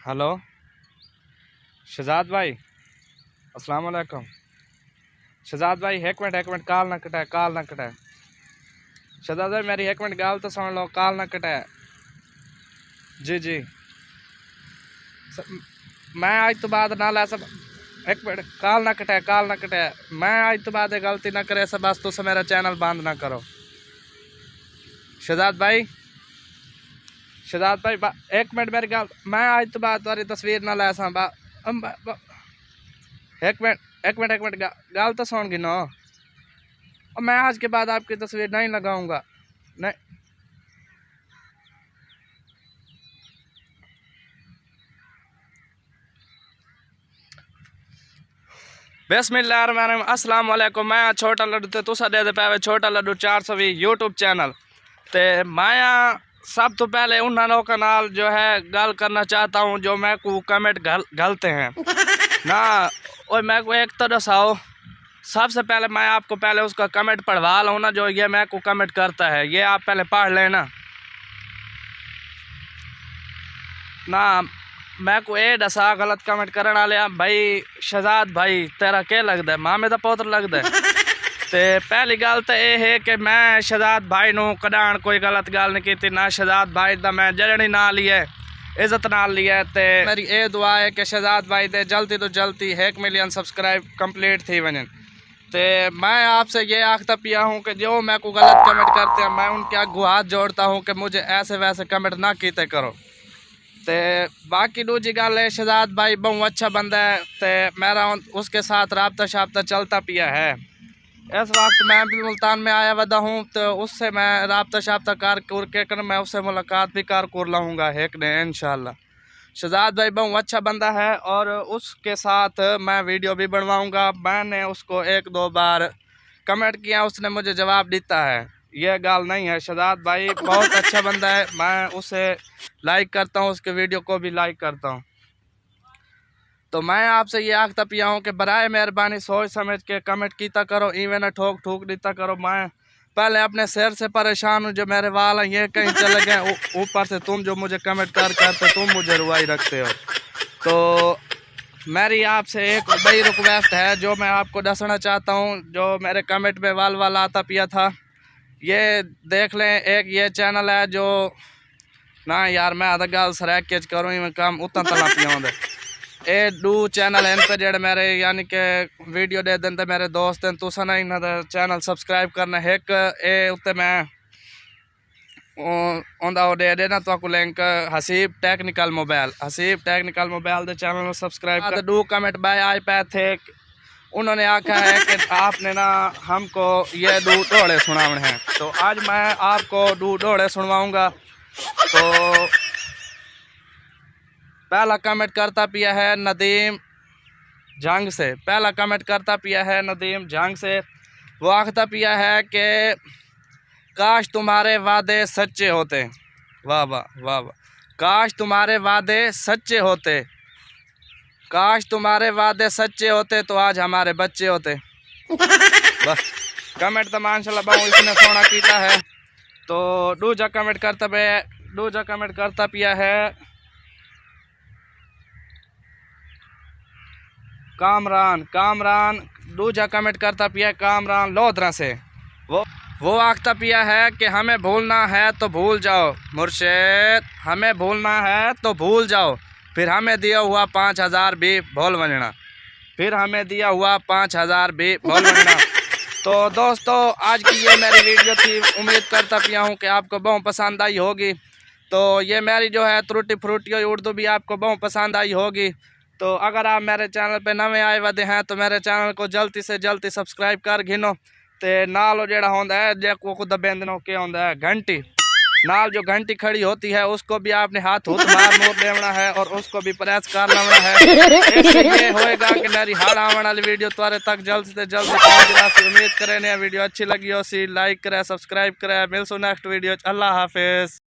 Hello Shahzad भाई, अस्सलाम वालेकुम। शहजाद भाई एक मिनट काल ना कटाए। शहजाद भाई मेरी एक मिनट गाल तो सुन लो, काल ना कटाए। जी जी स- मैं आज तो बाद ना ला सब। एक मिनट काल ना कटाए। मैं आज तो बाद गलती ना करे सब, बस तुम मेरा चैनल बंद ना करो। शहजाद भाई एक मिनट मेरी गाल, मैं आज तो बाद तुम्हारी तस्वीर ना ला सा एक मिनट गाल तो सुन गिनो। और मैं आज के बाद आपकी तस्वीर नहीं लगाऊंगा। नहीं बिस्मिल्लाहिर्रहमानिर्रहीम। अस्सलाम वालेकुम। मैं छोटा लड्डू ते तुसा दे पावे छोटा लड्डू 420 यूट्यूब चैनल ते मैं सब तो पहले उन लोगों नाल जो है गल करना चाहता हूँ जो मैं को कमेंट गलते हैं ना। और मैं को एक तो दसाओ, सबसे पहले मैं आपको पहले उसका कमेंट पढ़वा लूँ ना, जो ये मैं को कमेंट करता है ये आप पहले पढ़ लेना ना। मैं को ए दसा गलत कमेंट करने वाले भाई शहजाद भाई तेरा क्या लगता है, मामे का पुत्र लगता है। तो पहली गल तो यह है कि मैं शहजाद भाई नू कदान कोई गलत गल नहीं की ना। शहजाद भाई का मैं जरनी ना लिया, इज्जत ना लिया। तो मेरी ये दुआ है कि शहजाद भाई दे जल्दी तो जल्दी 1 मिलियन सब्सक्राइब कंप्लीट थी वजन। तो मैं आपसे ये आखता पिया हूँ कि जो मैं को गलत कमेंट करते हैं मैं उनके आगे हाथ जोड़ता हूँ कि मुझे ऐसे वैसे कमेंट ना कीते करो। तो बाकी दूजी गल है, शहजाद भाई बहुत अच्छा बंदा है। तो मेरा उसके साथ रबता शाबता चलता पिया है। इस वक्त मैं भी मुल्तान में आया वदा हूँ, तो उससे मैं रबता शाबता कर मैं उससे मुलाकात भी कर लाऊँगा एक दिन इंशाल्लाह। शहजाद भाई बहुत अच्छा बंदा है और उसके साथ मैं वीडियो भी बनवाऊँगा। मैंने उसको 1-2 बार कमेंट किया, उसने मुझे जवाब देता है। यह गाल नहीं है, शहजाद भाई बहुत अच्छा बंदा है। मैं उसे लाइक करता हूँ, उसके वीडियो को भी लाइक करता हूँ। तो मैं आपसे ये आखता पिया हूँ कि बराए मेहरबानी सोच समझ के कमेंट कीता करो, इवें ठोक ठोक देता करो। मैं पहले अपने सिर से परेशान हूँ, जो मेरे वाल हैं ये कहीं चले गए, ऊपर से तुम जो मुझे कमेंट करते तुम मुझे रुआई रखते हो। तो मेरी आपसे एक बड़ी रिक्वेस्ट है जो मैं आपको दसना चाहता हूँ। जो मेरे कमेंट में वाल आता पिया था, ये देख लें। एक ये चैनल है जो ना यार मैं आधा गल सरैक के करूँ मैं काम उतना तला पिया ए दू चैनल इन पे जेड़े मेरे यानी कि वीडियो दे देंगे मेरे दोस्त हैं, तुसा ना इन्हों का चैनल सबसक्राइब करना। एक ए उत्ते मैं उनका वो दे देना तो लिंक हसीब टेक्निकल मोबाइल के चैनल में सबसक्राइब दू कमेंट बाय आए पे थे। उन्होंने आखा है कि आपने ना हमको ये दू ढोड़े सुनाने हैं, तो आज मैं आपको दू ढोड़े सुनवाऊँगा। तो पहला कमेंट करता पिया है नदीम जंग से, पहला कमेंट करता पिया है नदीम जंग से। वो आखता पिया है कि काश तुम्हारे वादे सच्चे होते। वाह वाह वाह वाह। काश तुम्हारे वादे सच्चे होते, काश तुम्हारे वादे सच्चे होते तो आज हमारे बच्चे होते। बस कमेंट तो माशाल्लाह बहुत इसने सोना कीता है। तो दूजा कमेंट करता पिया है कामरान दूजा कमेंट करता पिया कामरान लोधरा से। वो आखता पिया है कि हमें भूलना है तो भूल जाओ मुर्शिद, हमें भूलना है तो भूल जाओ, फिर हमें दिया हुआ 5000 भी भूल बनना, फिर हमें दिया हुआ 5000 भी भूल बनना। तो दोस्तों आज की ये मेरी वीडियो थी, उम्मीद करता पिया हूँ कि आपको बहुत पसंद आई होगी। तो ये मेरी जो है त्रुटि फ्रूटी उर्दू भी आपको बहुत पसंद आई होगी। तो अगर आप मेरे चैनल पे नवे आए वदे हैं तो मेरे चैनल को जल्दी से जल्दी सब्सक्राइब कर घिनो। तो नाल जेड़ा होंदा है जे को दबेंदनो के होंदा है घंटी, नाल जो घंटी खड़ी होती है उसको भी आपने हाथ मार मोड़ देना है और उसको भी प्रेस कर लेना है। इससे ये होएगा कि मेरी हर आने वाली वीडियो तुम्हारे तक जल्द से जल्द पहुंच। उम्मीद करें वीडियो अच्छी लगी हो सी लाइक करे सब्सक्राइब करे। मिलसो नेक्स्ट वीडियो। अल्लाह हाफिज।